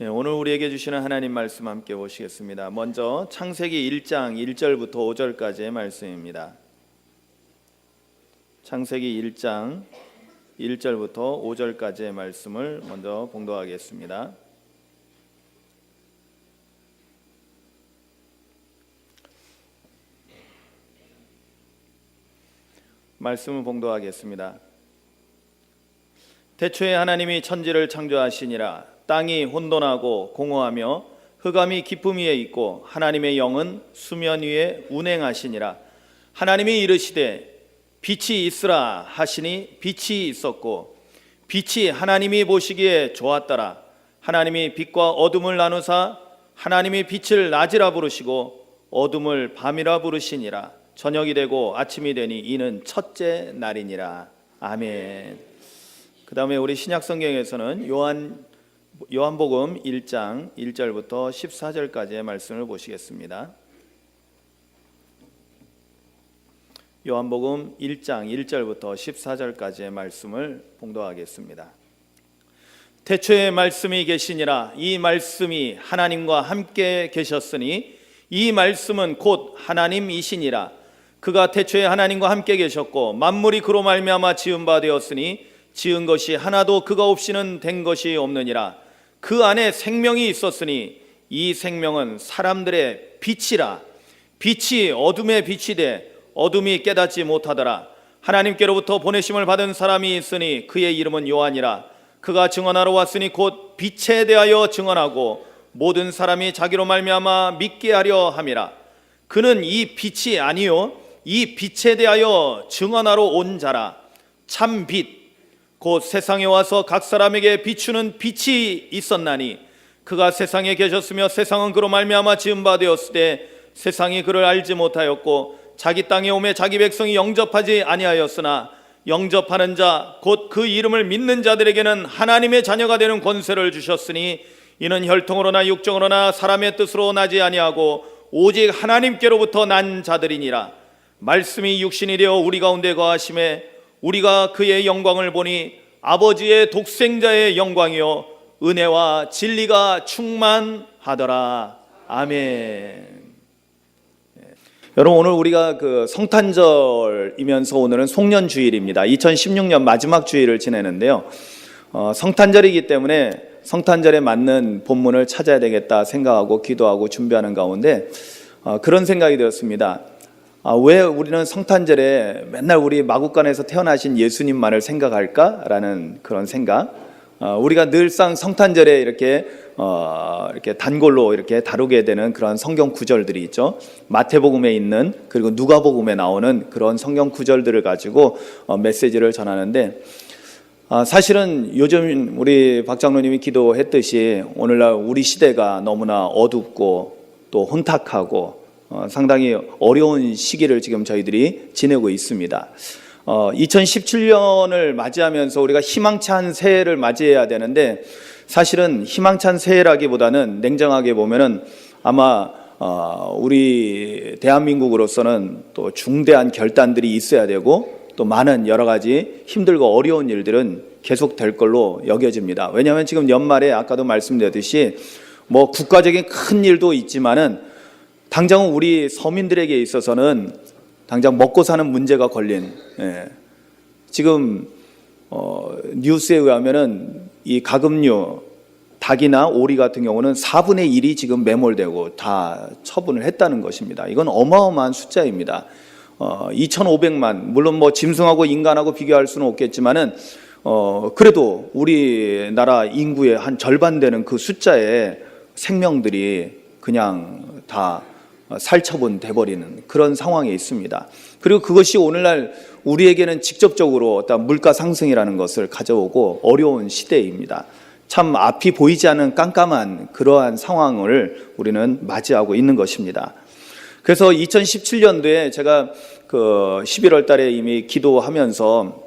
오늘 우리에게 주시는 하나님 말씀 함께 보시겠습니다. 먼저 창세기 1장 1절부터 5절까지의 말씀입니다. 창세기 1장 1절부터 5절까지의 말씀을 먼저 봉독하겠습니다. 말씀을 봉독하겠습니다. 태초에 하나님이 천지를 창조하시니라. 땅이 혼돈하고 공허하며 흑암이 깊음 위에 있고 하나님의 영은 수면 위에 운행하시니라. 하나님이 이르시되 빛이 있으라 하시니 빛이 있었고 빛이 하나님이 보시기에 좋았더라. 하나님이 빛과 어둠을 나누사 하나님이 빛을 낮이라 부르시고 어둠을 밤이라 부르시니라. 저녁이 되고 아침이 되니 이는 첫째 날이니라. 아멘. 그 다음에 우리 신약성경에서는 요한복음 1장 1절부터 14절까지의 말씀을 보시겠습니다. 요한복음 1장 1절부터 14절까지의 말씀을 봉독하겠습니다. 태초에 말씀이 계시니라. 이 말씀이 하나님과 함께 계셨으니 이 말씀은 곧 하나님이시니라. 그가 태초에 하나님과 함께 계셨고 만물이 그로 말미암아 지은 바 되었으니 지은 것이 하나도 그가 없이는 된 것이 없느니라. 그 안에 생명이 있었으니 이 생명은 사람들의 빛이라. 빛이 어둠의 빛이 돼 어둠이 깨닫지 못하더라. 하나님께로부터 보내심을 받은 사람이 있으니 그의 이름은 요한이라. 그가 증언하러 왔으니 곧 빛에 대하여 증언하고 모든 사람이 자기로 말미암아 믿게 하려 함이라. 그는 이 빛이 아니요 이 빛에 대하여 증언하러 온 자라. 참 빛 곧 세상에 와서 각 사람에게 비추는 빛이 있었나니 그가 세상에 계셨으며 세상은 그로 말미암아 지은 바 되었으되 세상이 그를 알지 못하였고 자기 땅에 오매 자기 백성이 영접하지 아니하였으나 영접하는 자 곧 그 이름을 믿는 자들에게는 하나님의 자녀가 되는 권세를 주셨으니 이는 혈통으로나 육정으로나 사람의 뜻으로 나지 아니하고 오직 하나님께로부터 난 자들이니라. 말씀이 육신이 되어 우리 가운데 거하심에 우리가 그의 영광을 보니 아버지의 독생자의 영광이요 은혜와 진리가 충만하더라. 아멘. 여러분, 오늘 우리가 성탄절이면서 오늘은 송년주일입니다. 2016년 마지막 주일을 지내는데요. 성탄절이기 때문에 성탄절에 맞는 본문을 찾아야 되겠다 생각하고 기도하고 준비하는 가운데 그런 생각이 들었습니다. 왜 우리는 성탄절에 맨날 우리 마국간에서 태어나신 예수님만을 생각할까라는 그런 생각. 우리가 늘상 성탄절에 이렇게 단골로 이렇게 다루게 되는 그런 성경 구절들이 있죠. 마태복음에 있는 그리고 누가복음에 나오는 그런 성경 구절들을 가지고 메시지를 전하는데 사실은 요즘 우리 박 장로님이 기도했듯이 오늘날 우리 시대가 너무나 어둡고 또 혼탁하고 상당히 어려운 시기를 지금 저희들이 지내고 있습니다. 2017년을 맞이하면서 우리가 희망찬 새해를 맞이해야 되는데 사실은 희망찬 새해라기보다는 냉정하게 보면은 아마 우리 대한민국으로서는 또 중대한 결단들이 있어야 되고 또 많은 여러 가지 힘들고 어려운 일들은 계속될 걸로 여겨집니다. 왜냐하면 지금 연말에 아까도 말씀드렸듯이 뭐 국가적인 큰 일도 있지만은 당장은 우리 서민들에게 있어서는 당장 먹고 사는 문제가 걸린 지금 뉴스에 의하면은 이 가금류 닭이나 오리 같은 경우는 4분의 1이 지금 매몰되고 다 처분을 했다는 것입니다. 이건 어마어마한 숫자입니다. 2,500만 물론 뭐 짐승하고 인간하고 비교할 수는 없겠지만은 그래도 우리나라 인구의 한 절반 되는 그 숫자의 생명들이 그냥 다 살처분 돼버리는 그런 상황에 있습니다. 그리고 그것이 오늘날 우리에게는 직접적으로 어떤 물가 상승이라는 것을 가져오고 어려운 시대입니다. 참 앞이 보이지 않는 깜깜한 그러한 상황을 우리는 맞이하고 있는 것입니다. 그래서 2017년도에 제가 11월 달에 이미 기도하면서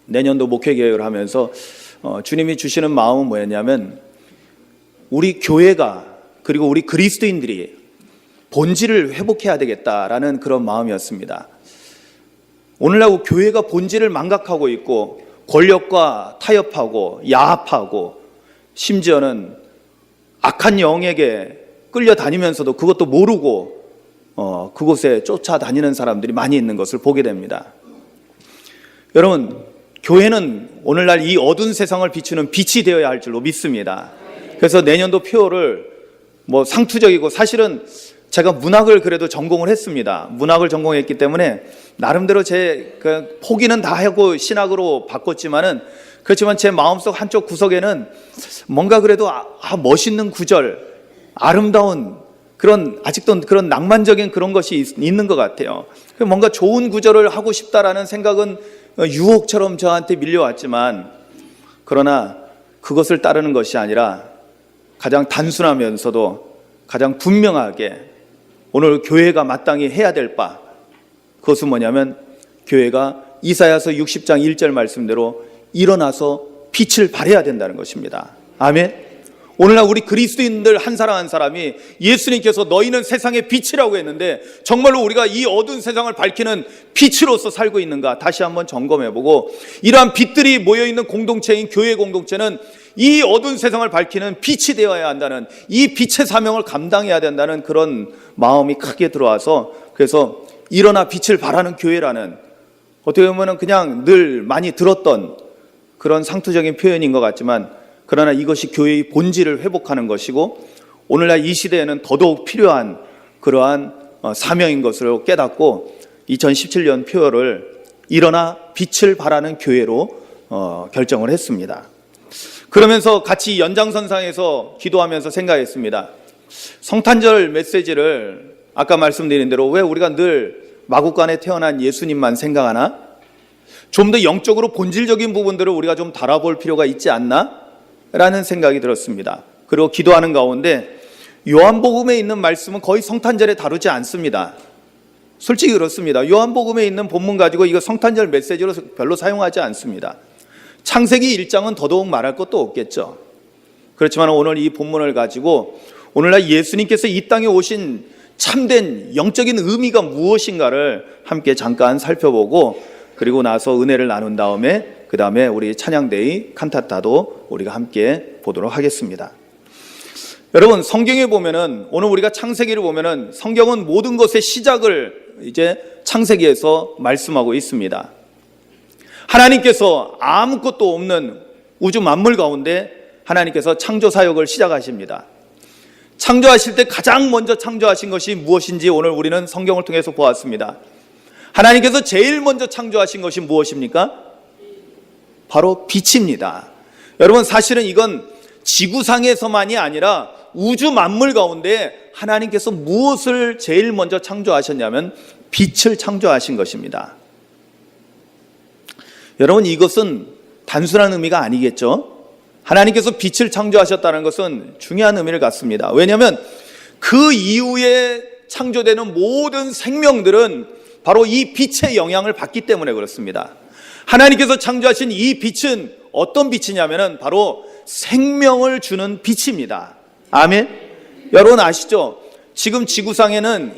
내년도 목회 계획을 하면서 주님이 주시는 마음은 뭐였냐면 우리 교회가 그리고 우리 그리스도인들이 본질을 회복해야 되겠다라는 그런 마음이었습니다. 오늘날 교회가 본질을 망각하고 있고 권력과 타협하고 야합하고 심지어는 악한 영에게 끌려다니면서도 그것도 모르고 그곳에 쫓아다니는 사람들이 많이 있는 것을 보게 됩니다. 여러분, 교회는 오늘날 이 어두운 세상을 비추는 빛이 되어야 할 줄로 믿습니다. 그래서 내년도 표어를 상투적이고, 사실은 제가 문학을 그래도 전공을 했습니다. 문학을 전공했기 때문에 나름대로 제 포기는 다 하고 신학으로 바꿨지만은, 그렇지만 제 마음속 한쪽 구석에는 뭔가 그래도 멋있는 구절, 아름다운 그런, 아직도 그런 낭만적인 그런 것이 있는 것 같아요. 뭔가 좋은 구절을 하고 싶다라는 생각은 유혹처럼 저한테 밀려왔지만, 그러나 그것을 따르는 것이 아니라 가장 단순하면서도 가장 분명하게 오늘 교회가 마땅히 해야 될 바, 그것은 뭐냐면 교회가 이사야서 60장 1절 말씀대로 일어나서 빛을 발해야 된다는 것입니다. 아멘. 오늘날 우리 그리스도인들 한 사람 한 사람이 예수님께서 너희는 세상의 빛이라고 했는데 정말로 우리가 이 어두운 세상을 밝히는 빛으로서 살고 있는가 다시 한번 점검해보고, 이러한 빛들이 모여있는 공동체인 교회 공동체는 이 어두운 세상을 밝히는 빛이 되어야 한다는, 이 빛의 사명을 감당해야 된다는 그런 마음이 크게 들어와서, 그래서 일어나 빛을 발하는 교회라는, 어떻게 보면 그냥 늘 많이 들었던 그런 상투적인 표현인 것 같지만, 그러나 이것이 교회의 본질을 회복하는 것이고 오늘날 이 시대에는 더더욱 필요한 그러한 사명인 것으로 깨닫고 2017년 표어를 일어나 빛을 발하는 교회로 결정을 했습니다. 그러면서 같이 연장선상에서 기도하면서 생각했습니다. 성탄절 메시지를 아까 말씀드린 대로 왜 우리가 늘 마국간에 태어난 예수님만 생각하나? 좀 더 영적으로 본질적인 부분들을 우리가 좀 달아볼 필요가 있지 않나? 라는 생각이 들었습니다. 그리고 기도하는 가운데 요한복음에 있는 말씀은 거의 성탄절에 다루지 않습니다. 솔직히 그렇습니다. 요한복음에 있는 본문 가지고 이거 성탄절 메시지로 별로 사용하지 않습니다. 창세기 1장은 더더욱 말할 것도 없겠죠. 그렇지만 오늘 이 본문을 가지고 오늘날 예수님께서 이 땅에 오신 참된 영적인 의미가 무엇인가를 함께 잠깐 살펴보고, 그리고 나서 은혜를 나눈 다음에 그 다음에 우리 찬양대의 칸타타도 우리가 함께 보도록 하겠습니다. 여러분, 성경에 보면은, 오늘 우리가 창세기를 보면은 성경은 모든 것의 시작을 이제 창세기에서 말씀하고 있습니다. 하나님께서 아무것도 없는 우주 만물 가운데 하나님께서 창조 사역을 시작하십니다. 창조하실 때 가장 먼저 창조하신 것이 무엇인지 오늘 우리는 성경을 통해서 보았습니다. 하나님께서 제일 먼저 창조하신 것이 무엇입니까? 바로 빛입니다. 여러분, 사실은 이건 지구상에서만이 아니라 우주 만물 가운데 하나님께서 무엇을 제일 먼저 창조하셨냐면 빛을 창조하신 것입니다. 여러분, 이것은 단순한 의미가 아니겠죠? 하나님께서 빛을 창조하셨다는 것은 중요한 의미를 갖습니다. 왜냐하면 그 이후에 창조되는 모든 생명들은 바로 이 빛의 영향을 받기 때문에 그렇습니다. 하나님께서 창조하신 이 빛은 어떤 빛이냐면 바로 생명을 주는 빛입니다. 아멘. 여러분 아시죠? 지금 지구상에는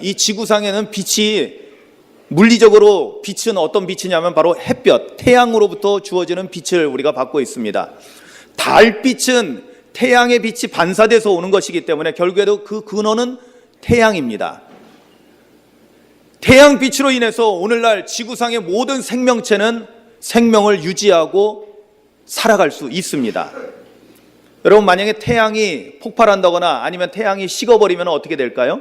빛이, 물리적으로 빛은 어떤 빛이냐면 바로 햇볕, 태양으로부터 주어지는 빛을 우리가 받고 있습니다. 달빛은 태양의 빛이 반사돼서 오는 것이기 때문에 결국에도 그 근원은 태양입니다. 태양빛으로 인해서 오늘날 지구상의 모든 생명체는 생명을 유지하고 살아갈 수 있습니다. 여러분, 만약에 태양이 폭발한다거나 아니면 태양이 식어버리면 어떻게 될까요?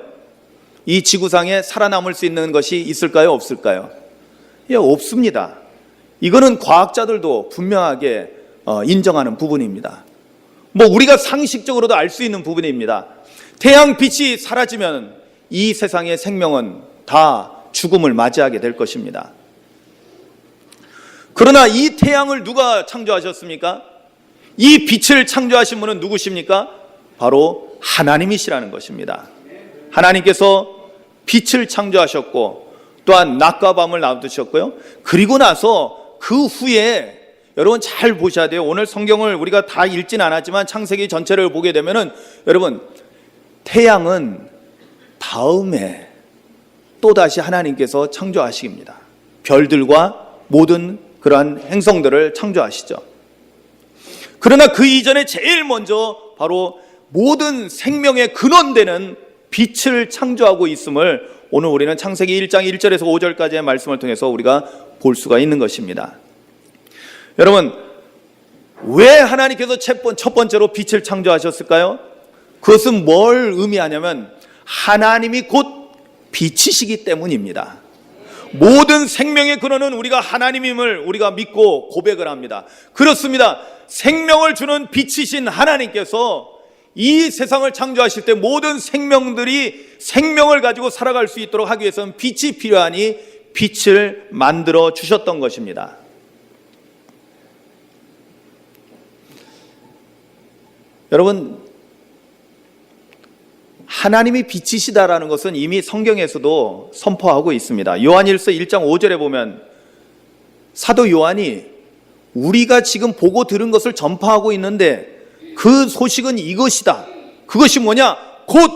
이 지구상에 살아남을 수 있는 것이 있을까요? 없을까요? 예, 없습니다. 이거는 과학자들도 분명하게 인정하는 부분입니다. 우리가 상식적으로도 알 수 있는 부분입니다. 태양빛이 사라지면 이 세상의 생명은 다 죽음을 맞이하게 될 것입니다. 그러나 이 태양을 누가 창조하셨습니까? 이 빛을 창조하신 분은 누구십니까? 바로 하나님이시라는 것입니다. 하나님께서 빛을 창조하셨고 또한 낮과 밤을 놔두셨고요. 그리고 나서 그 후에 여러분 잘 보셔야 돼요. 오늘 성경을 우리가 다 읽진 않았지만 창세기 전체를 보게 되면은 여러분, 태양은 다음에 또다시 하나님께서 창조하십니다. 별들과 모든 그러한 행성들을 창조하시죠. 그러나 그 이전에 제일 먼저 바로 모든 생명의 근원되는 빛을 창조하고 있음을 오늘 우리는 창세기 1장 1절에서 5절까지의 말씀을 통해서 우리가 볼 수가 있는 것입니다. 여러분, 왜 하나님께서 첫 번째로 빛을 창조하셨을까요? 그것은 뭘 의미하냐면 하나님이 곧 빛이시기 때문입니다. 모든 생명의 근원은 우리가 하나님임을 우리가 믿고 고백을 합니다. 그렇습니다. 생명을 주는 빛이신 하나님께서 이 세상을 창조하실 때 모든 생명들이 생명을 가지고 살아갈 수 있도록 하기 위해서는 빛이 필요하니 빛을 만들어 주셨던 것입니다. 여러분, 하나님이 빛이시다라는 것은 이미 성경에서도 선포하고 있습니다. 요한일서 1장 5절에 보면 사도 요한이 우리가 지금 보고 들은 것을 전파하고 있는데 그 소식은 이것이다. 그것이 뭐냐? 곧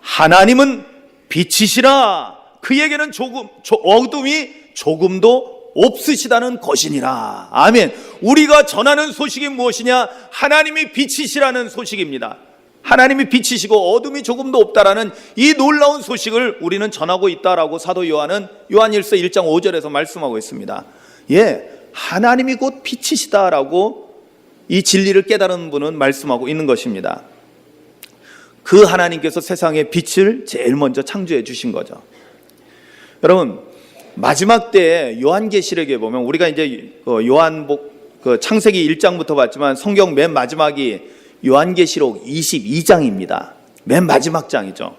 하나님은 빛이시라. 그에게는 어둠이 조금도 없으시다는 것이니라. 아멘. 우리가 전하는 소식이 무엇이냐? 하나님이 빛이시라는 소식입니다. 하나님이 빛이시고 어둠이 조금도 없다라는 이 놀라운 소식을 우리는 전하고 있다라고 사도 요한은 요한일서 1장 5절에서 말씀하고 있습니다. 예, 하나님이 곧 빛이시다라고 이 진리를 깨달은 분은 말씀하고 있는 것입니다. 그 하나님께서 세상에 빛을 제일 먼저 창조해 주신 거죠. 여러분, 마지막 때에 요한계시록에 보면 우리가 이제 창세기 1장부터 봤지만 성경 맨 마지막이 요한계시록 22장입니다. 맨 마지막 장이죠.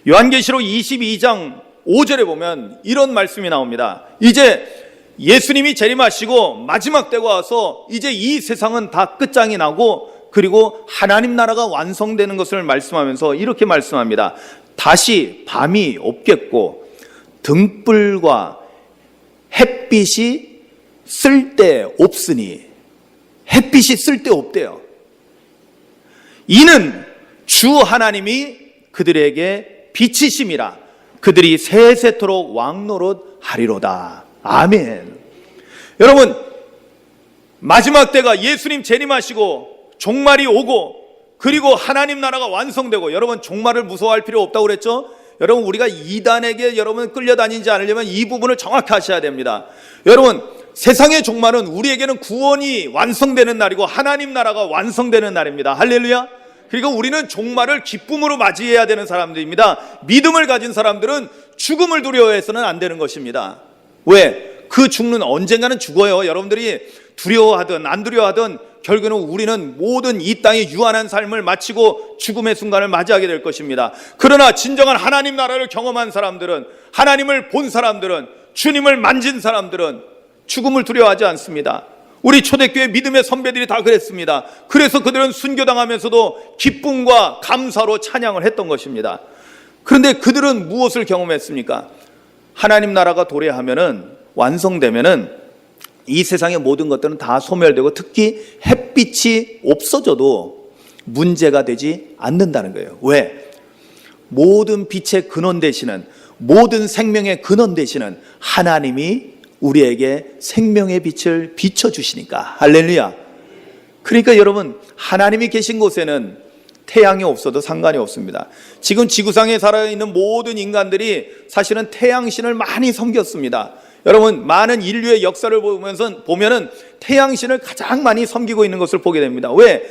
요한계시록 22장 5절에 보면 이런 말씀이 나옵니다. 이제 예수님이 재림하시고 마지막 때가 와서 이제 이 세상은 다 끝장이 나고 그리고 하나님 나라가 완성되는 것을 말씀하면서 이렇게 말씀합니다. 다시 밤이 없겠고 등불과 햇빛이 쓸데없으니, 햇빛이 쓸데없대요. 이는 주 하나님이 그들에게 빛이심이라 그들이 세세토록 왕노릇 하리로다. 아멘. 여러분, 마지막 때가 예수님 재림하시고 종말이 오고 그리고 하나님 나라가 완성되고, 여러분 종말을 무서워할 필요 없다고 그랬죠? 여러분, 우리가 이단에게 여러분 끌려다니지 않으려면 이 부분을 정확히 하셔야 됩니다. 여러분, 세상의 종말은 우리에게는 구원이 완성되는 날이고 하나님 나라가 완성되는 날입니다. 할렐루야. 그리고 우리는 종말을 기쁨으로 맞이해야 되는 사람들입니다. 믿음을 가진 사람들은 죽음을 두려워해서는 안 되는 것입니다. 왜? 그 죽는 언젠가는 죽어요. 여러분들이 두려워하든 안 두려워하든 결국에는 우리는 모든 이 땅의 유한한 삶을 마치고 죽음의 순간을 맞이하게 될 것입니다. 그러나 진정한 하나님 나라를 경험한 사람들은, 하나님을 본 사람들은, 주님을 만진 사람들은 죽음을 두려워하지 않습니다. 우리 초대교회 믿음의 선배들이 다 그랬습니다. 그래서 그들은 순교당하면서도 기쁨과 감사로 찬양을 했던 것입니다. 그런데 그들은 무엇을 경험했습니까? 하나님 나라가 도래하면은, 완성되면은 이 세상의 모든 것들은 다 소멸되고 특히 햇빛이 없어져도 문제가 되지 않는다는 거예요. 왜? 모든 빛의 근원 되시는, 모든 생명의 근원 되시는 하나님이 우리에게 생명의 빛을 비춰주시니까. 할렐루야. 그러니까 여러분, 하나님이 계신 곳에는 태양이 없어도 상관이 없습니다. 지금 지구상에 살아있는 모든 인간들이 사실은 태양신을 많이 섬겼습니다. 여러분, 많은 인류의 역사를 보면은 태양신을 가장 많이 섬기고 있는 것을 보게 됩니다. 왜?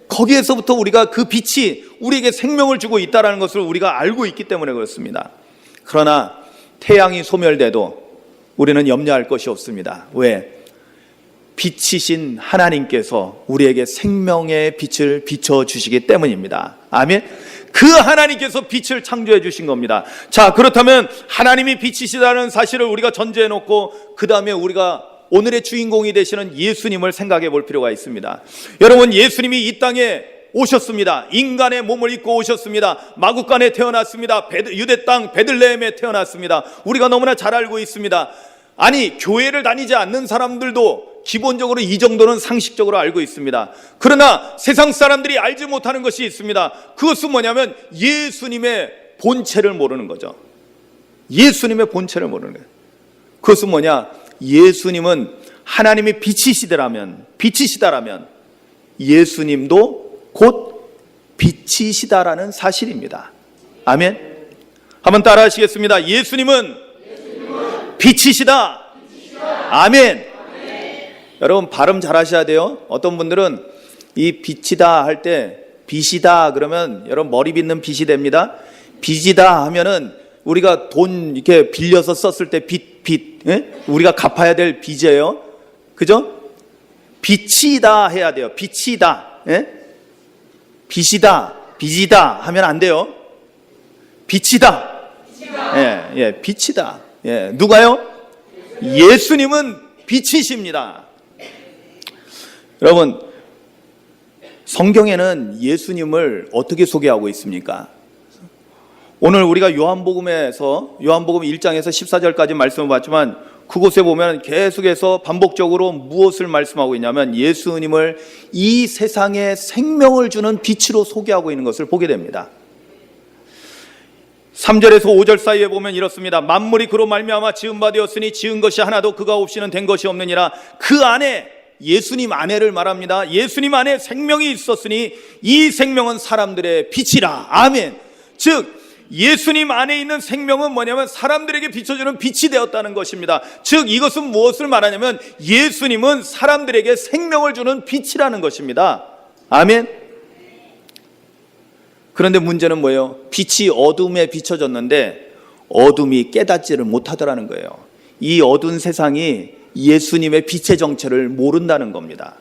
거기에서부터 우리가 그 빛이 우리에게 생명을 주고 있다는 것을 우리가 알고 있기 때문에 그렇습니다. 그러나 태양이 소멸돼도 우리는 염려할 것이 없습니다. 왜? 빛이신 하나님께서 우리에게 생명의 빛을 비춰주시기 때문입니다. 아멘. 그 하나님께서 빛을 창조해 주신 겁니다. 자, 그렇다면 하나님이 빛이시다는 사실을 우리가 전제해 놓고 그 다음에 우리가 오늘의 주인공이 되시는 예수님을 생각해 볼 필요가 있습니다. 여러분, 예수님이 이 땅에 오셨습니다. 인간의 몸을 입고 오셨습니다. 마구간에 태어났습니다. 유대 땅 베들레헴에 태어났습니다. 우리가 너무나 잘 알고 있습니다. 아니, 교회를 다니지 않는 사람들도 기본적으로 이 정도는 상식적으로 알고 있습니다. 그러나 세상 사람들이 알지 못하는 것이 있습니다. 그것은 뭐냐면 예수님의 본체를 모르는 거죠. 예수님의 본체를 모르는 거예요. 그것은 뭐냐? 예수님은 하나님이 빛이시다라면 예수님도 곧 빛이시다라는 사실입니다. 아멘. 한번 따라 하시겠습니다. 예수님은 빛이시다. 아멘. 여러분 발음 잘 하셔야 돼요. 어떤 분들은 이 빛이다 할 때 빛이다 그러면 여러분 머리 빗는 빛이 됩니다. 빚이다 하면은 우리가 돈 이렇게 빌려서 썼을 때 빚, 예? 우리가 갚아야 될 빚이에요. 그죠? 빛이다 해야 돼요. 빛이다. 예? 빚이다, 빚이다 하면 안 돼요. 빛이다. 예, 빛이다. 예, 누가요? 예수님은 빛이십니다. 여러분, 성경에는 예수님을 어떻게 소개하고 있습니까? 오늘 우리가 요한복음에서 요한복음 1장에서 14절까지 말씀을 봤지만 그곳에 보면 계속해서 반복적으로 무엇을 말씀하고 있냐면 예수님을 이 세상에 생명을 주는 빛으로 소개하고 있는 것을 보게 됩니다. 3절에서 5절 사이에 보면 이렇습니다. 만물이 그로 말미암아 지은 바 되었으니 지은 것이 하나도 그가 없이는 된 것이 없느니라. 그 안에 예수님 안에를 말합니다. 예수님 안에 생명이 있었으니 이 생명은 사람들의 빛이라. 아멘. 즉 예수님 안에 있는 생명은 뭐냐면 사람들에게 비춰주는 빛이 되었다는 것입니다. 즉 이것은 무엇을 말하냐면 예수님은 사람들에게 생명을 주는 빛이라는 것입니다. 아멘. 그런데 문제는 뭐예요? 빛이 어둠에 비춰졌는데 어둠이 깨닫지를 못하더라는 거예요. 이 어두운 세상이 예수님의 빛의 정체를 모른다는 겁니다.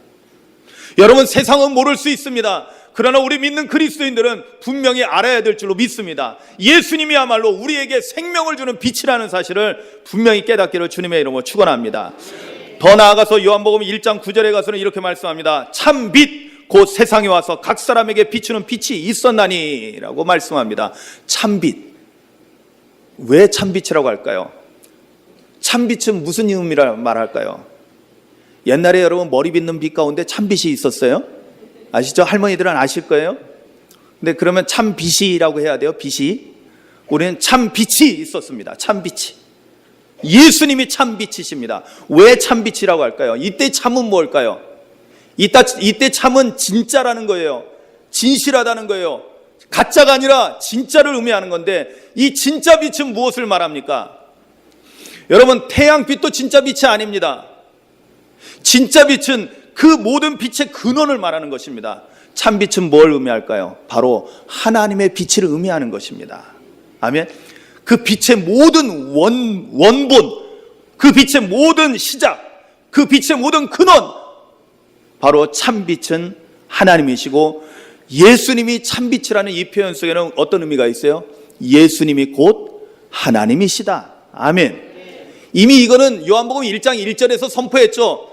여러분, 세상은 모를 수 있습니다. 그러나 우리 믿는 그리스도인들은 분명히 알아야 될 줄로 믿습니다. 예수님이야말로 우리에게 생명을 주는 빛이라는 사실을 분명히 깨닫기를 주님의 이름으로 축원합니다. 더 나아가서 요한복음 1장 9절에 가서는 이렇게 말씀합니다. 참 빛, 곧 세상에 와서 각 사람에게 비추는 빛이 있었나니 라고 말씀합니다. 참빛. 왜 참빛이라고 할까요? 참빛은 무슨 의미라 말할까요? 옛날에 여러분 머리 빗는 빛 가운데 참빛이 있었어요? 아시죠? 할머니들은 아실 거예요. 근데 그러면 참빛이라고 해야 돼요. 빛이. 우리는 참빛이 있었습니다. 참빛이. 예수님이 참빛이십니다. 왜 참빛이라고 할까요? 이때 참은 뭘까요? 이때 참은 진짜라는 거예요. 진실하다는 거예요. 가짜가 아니라 진짜를 의미하는 건데 이 진짜 빛은 무엇을 말합니까? 여러분, 태양빛도 진짜 빛이 아닙니다. 진짜 빛은 그 모든 빛의 근원을 말하는 것입니다. 참빛은 뭘 의미할까요? 바로 하나님의 빛을 의미하는 것입니다. 아멘. 그 빛의 모든 원본, 그 빛의 모든 시작, 그 빛의 모든 근원, 바로 참빛은 하나님이시고 예수님이 참빛이라는 이 표현 속에는 어떤 의미가 있어요? 예수님이 곧 하나님이시다. 아멘. 이미 이거는 요한복음 1장 1절에서 선포했죠.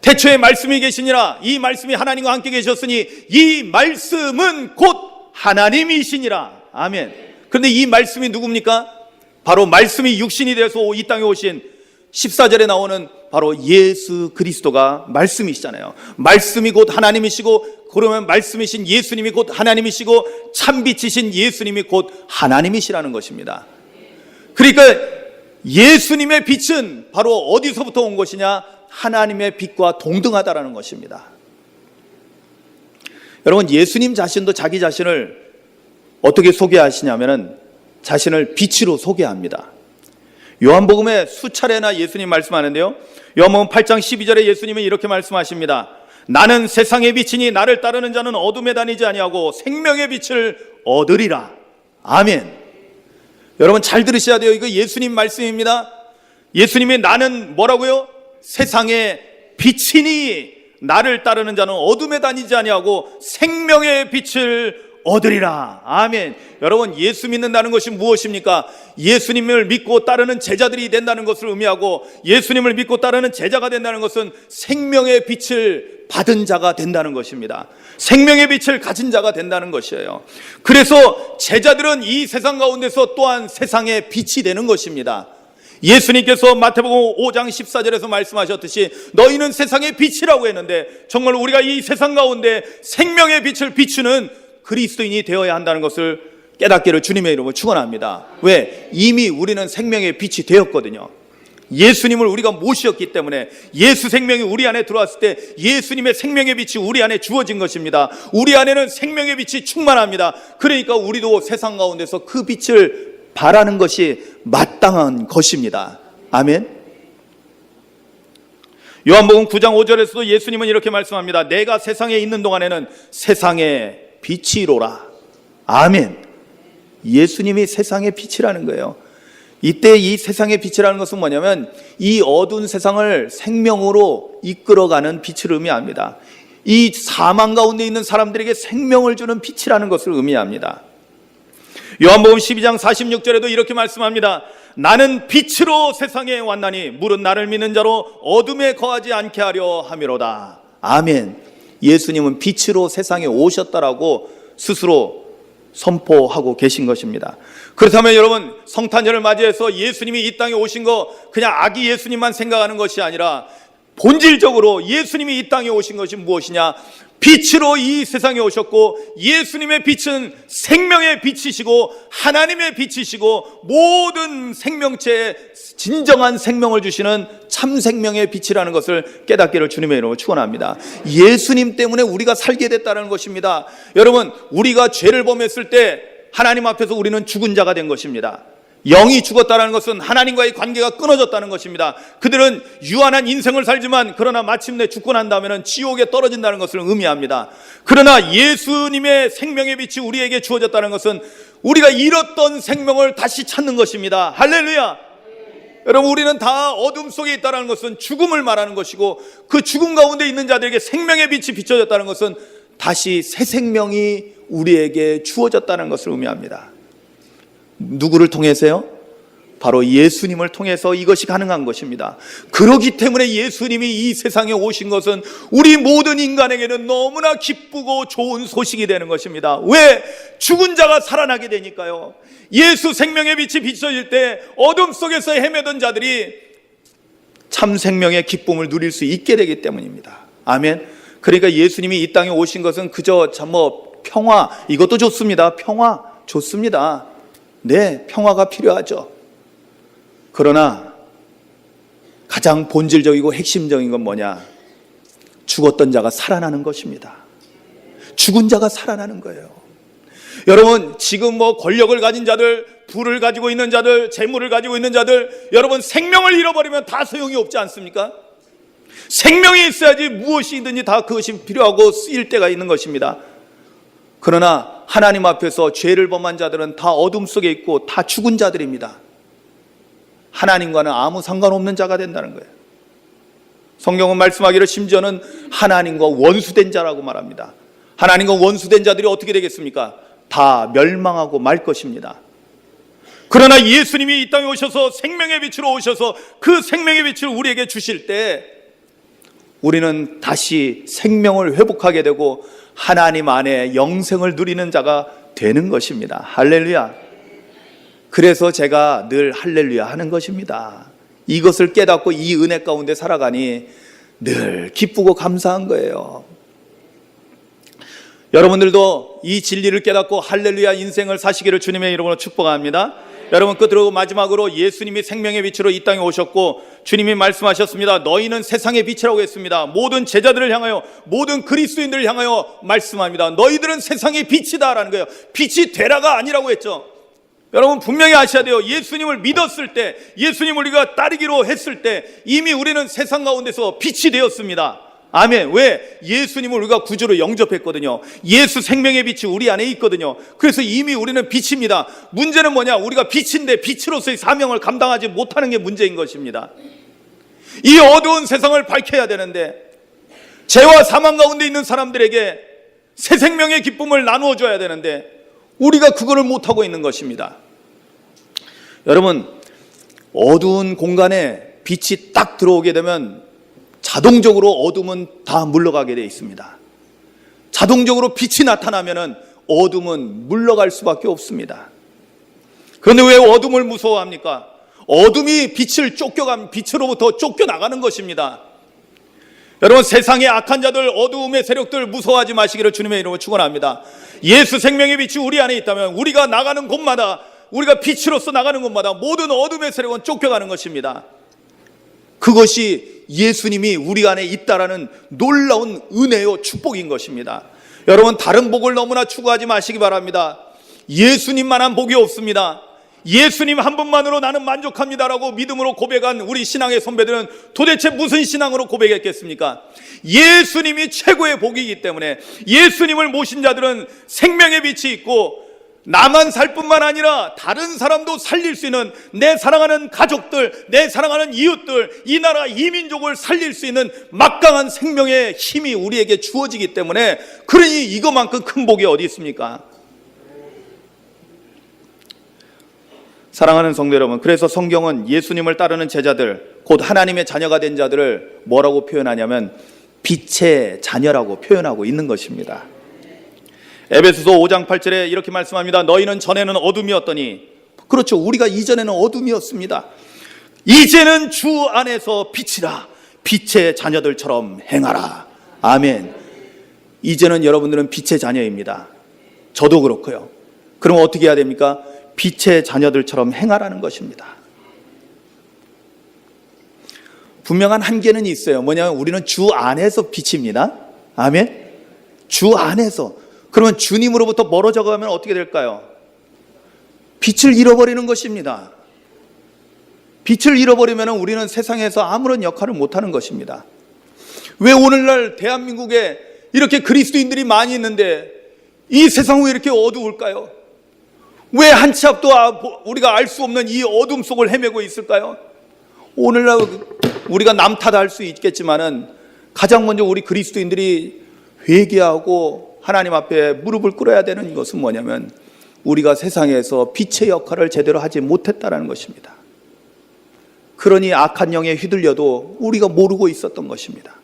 태초에 말씀이 계시니라. 이 말씀이 하나님과 함께 계셨으니 이 말씀은 곧 하나님이시니라. 아멘. 그런데 이 말씀이 누굽니까? 바로 말씀이 육신이 되어서 이 땅에 오신 14절에 나오는 바로 예수 그리스도가 말씀이시잖아요. 말씀이 곧 하나님이시고 그러면 말씀이신 예수님이 곧 하나님이시고 참빛이신 예수님이 곧 하나님이시라는 것입니다. 그러니까 예수님의 빛은 바로 어디서부터 온 것이냐? 하나님의 빛과 동등하다라는 것입니다. 여러분, 예수님 자신도 자기 자신을 어떻게 소개하시냐면은 자신을 빛으로 소개합니다. 요한복음에 수차례나 예수님 말씀하는데요. 요한복음 8장 12절에 예수님은 이렇게 말씀하십니다. 나는 세상의 빛이니 나를 따르는 자는 어둠에 다니지 아니하고 생명의 빛을 얻으리라. 아멘. 여러분 잘 들으셔야 돼요. 이거 예수님 말씀입니다. 예수님이 나는 뭐라고요? 세상의 빛이니 나를 따르는 자는 어둠에 다니지 아니하고 생명의 빛을 얻으리라. 아멘. 여러분, 예수 믿는다는 것이 무엇입니까? 예수님을 믿고 따르는 제자들이 된다는 것을 의미하고 예수님을 믿고 따르는 제자가 된다는 것은 생명의 빛을 받은 자가 된다는 것입니다. 생명의 빛을 가진 자가 된다는 것이에요. 그래서 제자들은 이 세상 가운데서 또한 세상의 빛이 되는 것입니다. 예수님께서 마태복음 5장 14절에서 말씀하셨듯이 너희는 세상의 빛이라고 했는데 정말 우리가 이 세상 가운데 생명의 빛을 비추는 그리스도인이 되어야 한다는 것을 깨닫기를 주님의 이름으로 축원합니다. 왜? 이미 우리는 생명의 빛이 되었거든요. 예수님을 우리가 모셨기 때문에, 예수 생명이 우리 안에 들어왔을 때 예수님의 생명의 빛이 우리 안에 주어진 것입니다. 우리 안에는 생명의 빛이 충만합니다. 그러니까 우리도 세상 가운데서 그 빛을 바라는 것이 마땅한 것입니다. 아멘. 요한복음 9장 5절에서도 예수님은 이렇게 말씀합니다. 내가 세상에 있는 동안에는 세상의 빛이로라. 아멘. 예수님이 세상의 빛이라는 거예요. 이때 이 세상의 빛이라는 것은 뭐냐면 이 어두운 세상을 생명으로 이끌어가는 빛을 의미합니다. 이 사망 가운데 있는 사람들에게 생명을 주는 빛이라는 것을 의미합니다. 요한복음 12장 46절에도 이렇게 말씀합니다. 나는 빛으로 세상에 왔나니 물은 나를 믿는 자로 어둠에 거하지 않게 하려 함이로다. 아멘. 예수님은 빛으로 세상에 오셨다라고 스스로 선포하고 계신 것입니다. 그렇다면 여러분, 성탄절을 맞이해서 예수님이 이 땅에 오신 거 그냥 아기 예수님만 생각하는 것이 아니라 본질적으로 예수님이 이 땅에 오신 것이 무엇이냐? 빛으로 이 세상에 오셨고, 예수님의 빛은 생명의 빛이시고 하나님의 빛이시고 모든 생명체에 진정한 생명을 주시는 참 생명의 빛이라는 것을 깨닫기를 주님의 이름으로 축원합니다. 예수님 때문에 우리가 살게 됐다는 것입니다. 여러분, 우리가 죄를 범했을 때 하나님 앞에서 우리는 죽은 자가 된 것입니다. 영이 죽었다는 것은 하나님과의 관계가 끊어졌다는 것입니다. 그들은 유한한 인생을 살지만 그러나 마침내 죽고 난 다음에는 지옥에 떨어진다는 것을 의미합니다. 그러나 예수님의 생명의 빛이 우리에게 주어졌다는 것은 우리가 잃었던 생명을 다시 찾는 것입니다. 할렐루야. 여러분, 우리는 다 어둠 속에 있다는 것은 죽음을 말하는 것이고, 그 죽음 가운데 있는 자들에게 생명의 빛이 비춰졌다는 것은 다시 새 생명이 우리에게 주어졌다는 것을 의미합니다. 누구를 통해서요? 바로 예수님을 통해서 이것이 가능한 것입니다. 그렇기 때문에 예수님이 이 세상에 오신 것은 우리 모든 인간에게는 너무나 기쁘고 좋은 소식이 되는 것입니다. 왜? 죽은 자가 살아나게 되니까요. 예수 생명의 빛이 비춰질 때 어둠 속에서 헤매던 자들이 참 생명의 기쁨을 누릴 수 있게 되기 때문입니다. 아멘. 그러니까 예수님이 이 땅에 오신 것은 그저 평화, 이것도 좋습니다. 평화 좋습니다. 네, 평화가 필요하죠. 그러나 가장 본질적이고 핵심적인 건 뭐냐? 죽었던 자가 살아나는 것입니다. 죽은 자가 살아나는 거예요. 여러분, 지금 권력을 가진 자들, 부를 가지고 있는 자들, 재물을 가지고 있는 자들, 여러분 생명을 잃어버리면 다 소용이 없지 않습니까? 생명이 있어야지 무엇이든지 다 그것이 필요하고 쓰일 때가 있는 것입니다. 그러나 하나님 앞에서 죄를 범한 자들은 다 어둠 속에 있고 다 죽은 자들입니다. 하나님과는 아무 상관없는 자가 된다는 거예요. 성경은 말씀하기를 심지어는 하나님과 원수된 자라고 말합니다. 하나님과 원수된 자들이 어떻게 되겠습니까? 다 멸망하고 말 것입니다. 그러나 예수님이 이 땅에 오셔서 생명의 빛으로 오셔서 그 생명의 빛을 우리에게 주실 때 우리는 다시 생명을 회복하게 되고 하나님 안에 영생을 누리는 자가 되는 것입니다. 할렐루야. 그래서 제가 늘 할렐루야 하는 것입니다. 이것을 깨닫고 이 은혜 가운데 살아가니 늘 기쁘고 감사한 거예요. 여러분들도 이 진리를 깨닫고 할렐루야 인생을 사시기를 주님의 이름으로 축복합니다. 여러분, 끝으로 마지막으로 예수님이 생명의 빛으로 이 땅에 오셨고 주님이 말씀하셨습니다. 너희는 세상의 빛이라고 했습니다. 모든 제자들을 향하여, 모든 그리스도인들을 향하여 말씀합니다. 너희들은 세상의 빛이다 라는 거예요. 빛이 되라가 아니라고 했죠. 여러분, 분명히 아셔야 돼요. 예수님을 믿었을 때, 예수님을 우리가 따르기로 했을 때 이미 우리는 세상 가운데서 빛이 되었습니다. 아멘. 왜? 예수님을 우리가 구주로 영접했거든요. 예수 생명의 빛이 우리 안에 있거든요. 그래서 이미 우리는 빛입니다. 문제는 뭐냐? 우리가 빛인데 빛으로서의 사명을 감당하지 못하는 게 문제인 것입니다. 이 어두운 세상을 밝혀야 되는데, 죄와 사망 가운데 있는 사람들에게 새 생명의 기쁨을 나누어 줘야 되는데 우리가 그거를 못하고 있는 것입니다. 여러분, 어두운 공간에 빛이 딱 들어오게 되면 자동적으로 어둠은 다 물러가게 되어 있습니다. 자동적으로 빛이 나타나면 어둠은 물러갈 수밖에 없습니다. 그런데 왜 어둠을 무서워합니까? 어둠이 빛으로부터 쫓겨나가는 것입니다. 여러분, 세상의 악한 자들, 어두움의 세력들 무서워하지 마시기를 주님의 이름으로 축원합니다. 예수 생명의 빛이 우리 안에 있다면 우리가 나가는 곳마다, 우리가 빛으로서 나가는 곳마다 모든 어둠의 세력은 쫓겨가는 것입니다. 그것이 예수님이 우리 안에 있다라는 놀라운 은혜요 축복인 것입니다. 여러분, 다른 복을 너무나 추구하지 마시기 바랍니다. 예수님만한 복이 없습니다. 예수님 한 분만으로 나는 만족합니다라고 믿음으로 고백한 우리 신앙의 선배들은 도대체 무슨 신앙으로 고백했겠습니까? 예수님이 최고의 복이기 때문에 예수님을 모신 자들은 생명의 빛이 있고 나만 살 뿐만 아니라 다른 사람도 살릴 수 있는, 내 사랑하는 가족들, 내 사랑하는 이웃들, 이 나라 이 민족을 살릴 수 있는 막강한 생명의 힘이 우리에게 주어지기 때문에, 그러니 이거만큼 큰 복이 어디 있습니까? 사랑하는 성도 여러분, 그래서 성경은 예수님을 따르는 제자들, 곧 하나님의 자녀가 된 자들을 뭐라고 표현하냐면 빛의 자녀라고 표현하고 있는 것입니다. 에베소서 5장 8절에 이렇게 말씀합니다. 너희는 전에는 어둠이었더니, 그렇죠, 우리가 이전에는 어둠이었습니다. 이제는 주 안에서 빛이라, 빛의 자녀들처럼 행하라. 아멘. 이제는 여러분들은 빛의 자녀입니다. 저도 그렇고요. 그럼 어떻게 해야 됩니까? 빛의 자녀들처럼 행하라는 것입니다. 분명한 한계는 있어요. 뭐냐면 우리는 주 안에서 빛입니다. 아멘. 주 안에서. 그러면 주님으로부터 멀어져 가면 어떻게 될까요? 빛을 잃어버리는 것입니다. 빛을 잃어버리면 우리는 세상에서 아무런 역할을 못하는 것입니다. 왜 오늘날 대한민국에 이렇게 그리스도인들이 많이 있는데 이 세상은 왜 이렇게 어두울까요? 왜 한 치 앞도 우리가 알 수 없는 이 어둠 속을 헤매고 있을까요? 오늘날 우리가 남 탓할 수 있겠지만은 가장 먼저 우리 그리스도인들이 회개하고 하나님 앞에 무릎을 꿇어야 되는 것은 뭐냐면 우리가 세상에서 빛의 역할을 제대로 하지 못했다는 것입니다. 그러니 악한 영에 휘둘려도 우리가 모르고 있었던 것입니다.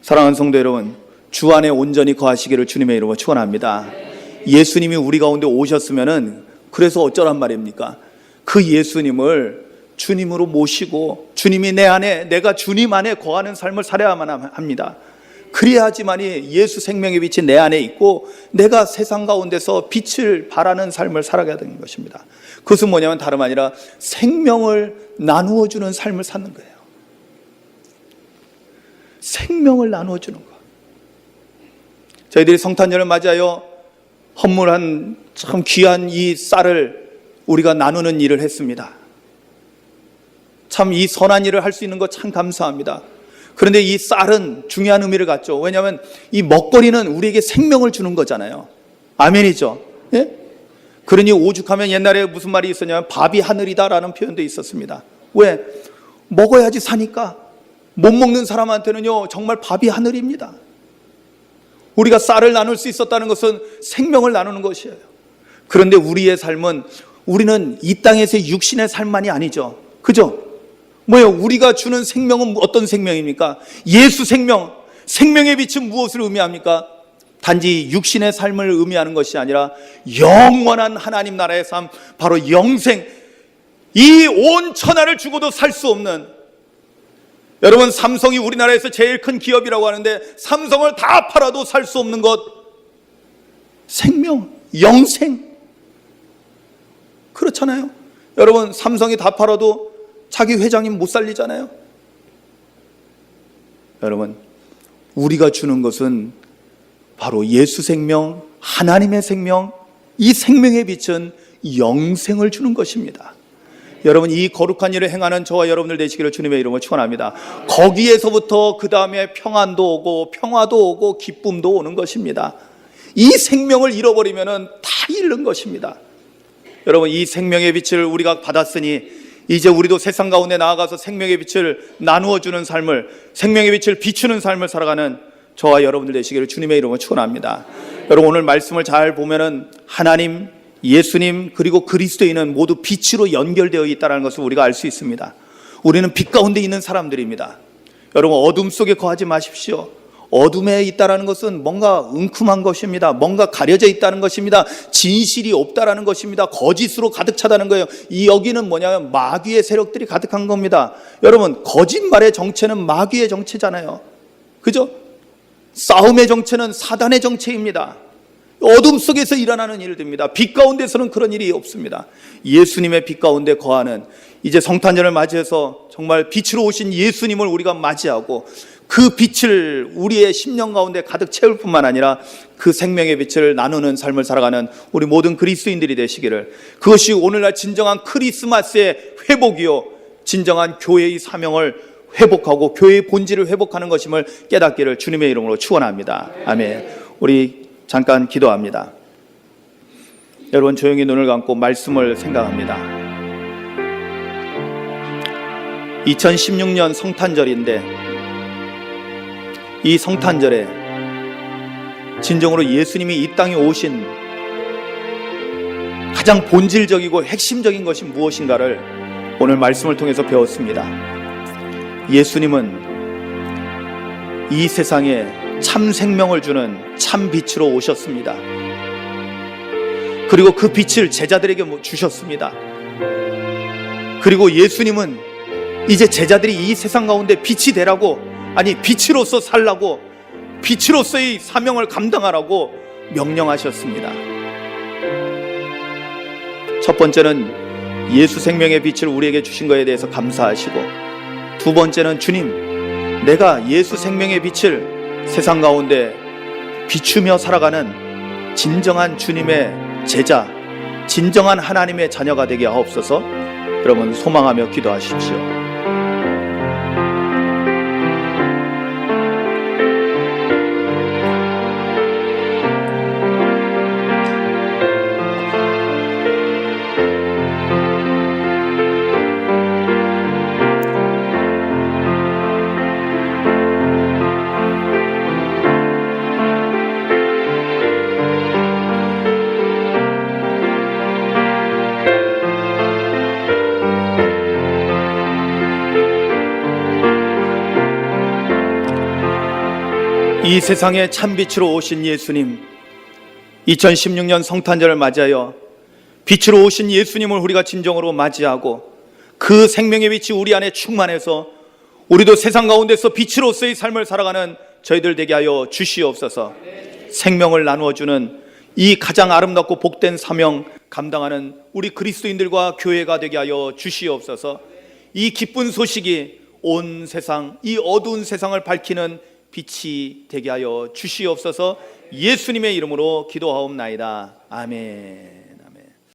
사랑하는 성도 여러분, 주 안에 온전히 거하시기를 주님의 이름으로 축원합니다. 예수님이 우리 가운데 오셨으면은 그래서 어쩌란 말입니까? 그 예수님을 주님으로 모시고 주님이 내 안에, 내가 주님 안에 거하는 삶을 살아야만 합니다. 그래야지만이 예수 생명의 빛이 내 안에 있고 내가 세상 가운데서 빛을 발하는 삶을 살아가야 되는 것입니다. 그것은 뭐냐면 다름 아니라 생명을 나누어 주는 삶을 사는 거예요. 생명을 나누어 주는 것. 저희들이 성탄절을 맞이하여 헌물한 참 귀한 이 쌀을 우리가 나누는 일을 했습니다. 참 이 선한 일을 할 수 있는 것 참 감사합니다. 그런데 이 쌀은 중요한 의미를 갖죠. 왜냐하면 이 먹거리는 우리에게 생명을 주는 거잖아요. 아멘이죠. 예? 그러니 오죽하면 옛날에 무슨 말이 있었냐면 밥이 하늘이다라는 표현도 있었습니다. 왜? 먹어야지 사니까. 못 먹는 사람한테는요 정말 밥이 하늘입니다. 우리가 쌀을 나눌 수 있었다는 것은 생명을 나누는 것이에요. 그런데 우리의 삶은, 우리는 이 땅에서의 육신의 삶만이 아니죠. 그죠? 뭐예요? 우리가 주는 생명은 어떤 생명입니까? 예수 생명, 생명의 빛은 무엇을 의미합니까? 단지 육신의 삶을 의미하는 것이 아니라 영원한 하나님 나라의 삶, 바로 영생, 이 온 천하를 주고도 살 수 없는, 여러분 삼성이 우리나라에서 제일 큰 기업이라고 하는데 삼성을 다 팔아도 살 수 없는 것, 생명, 영생. 그렇잖아요. 여러분 삼성이 다 팔아도 자기 회장님 못 살리잖아요. 여러분 우리가 주는 것은 바로 예수 생명, 하나님의 생명, 이 생명의 빛은 영생을 주는 것입니다. 여러분 이 거룩한 일을 행하는 저와 여러분들 되시기를 주님의 이름으로 축원합니다. 거기에서부터 그 다음에 평안도 오고 평화도 오고 기쁨도 오는 것입니다. 이 생명을 잃어버리면 다 잃는 것입니다. 여러분 이 생명의 빛을 우리가 받았으니 이제 우리도 세상 가운데 나아가서 생명의 빛을 나누어주는 삶을, 생명의 빛을 비추는 삶을 살아가는 저와 여러분들 되시기를 주님의 이름으로 축원합니다. 여러분 오늘 말씀을 잘 보면은 하나님, 예수님 그리고 그리스도인은 모두 빛으로 연결되어 있다는 것을 우리가 알 수 있습니다. 우리는 빛 가운데 있는 사람들입니다. 여러분 어둠 속에 거하지 마십시오. 어둠에 있다는 것은 뭔가 은큼한 것입니다. 뭔가 가려져 있다는 것입니다. 진실이 없다는 것입니다. 거짓으로 가득 차다는 거예요. 이 여기는 뭐냐면 마귀의 세력들이 가득한 겁니다. 여러분 거짓말의 정체는 마귀의 정체잖아요. 그죠? 싸움의 정체는 사단의 정체입니다. 어둠 속에서 일어나는 일들입니다. 빛 가운데서는 그런 일이 없습니다. 예수님의 빛 가운데 거하는, 이제 성탄절을 맞이해서 정말 빛으로 오신 예수님을 우리가 맞이하고 그 빛을 우리의 심령 가운데 가득 채울 뿐만 아니라 그 생명의 빛을 나누는 삶을 살아가는 우리 모든 그리스도인들이 되시기를, 그것이 오늘날 진정한 크리스마스의 회복이요, 진정한 교회의 사명을 회복하고 교회의 본질을 회복하는 것임을 깨닫기를 주님의 이름으로 축원합니다. 아멘. 우리 잠깐 기도합니다. 여러분 조용히 눈을 감고 말씀을 생각합니다. 2016년 성탄절인데, 이 성탄절에 진정으로 예수님이 이 땅에 오신 가장 본질적이고 핵심적인 것이 무엇인가를 오늘 말씀을 통해서 배웠습니다. 예수님은 이 세상에 참 생명을 주는 참 빛으로 오셨습니다. 그리고 그 빛을 제자들에게 주셨습니다. 그리고 예수님은 이제 제자들이 이 세상 가운데 빛이 되라고, 아니 빛으로서 살라고, 빛으로서의 사명을 감당하라고 명령하셨습니다. 첫 번째는 예수 생명의 빛을 우리에게 주신 것에 대해서 감사하시고, 두 번째는 주님, 내가 예수 생명의 빛을 세상 가운데 비추며 살아가는 진정한 주님의 제자, 진정한 하나님의 자녀가 되게 하옵소서. 여러분 소망하며 기도하십시오. 이 세상에 참빛으로 오신 예수님, 2016년 성탄절을 맞이하여 빛으로 오신 예수님을 우리가 진정으로 맞이하고 그 생명의 빛이 우리 안에 충만해서 우리도 세상 가운데서 빛으로서의 삶을 살아가는 저희들 되게 하여 주시옵소서. 생명을 나누어주는 이 가장 아름답고 복된 사명 감당하는 우리 그리스도인들과 교회가 되게 하여 주시옵소서. 이 기쁜 소식이 온 세상, 이 어두운 세상을 밝히는 빛이 되게 하여 주시옵소서. 예수님의 이름으로 기도하옵나이다. 아멘.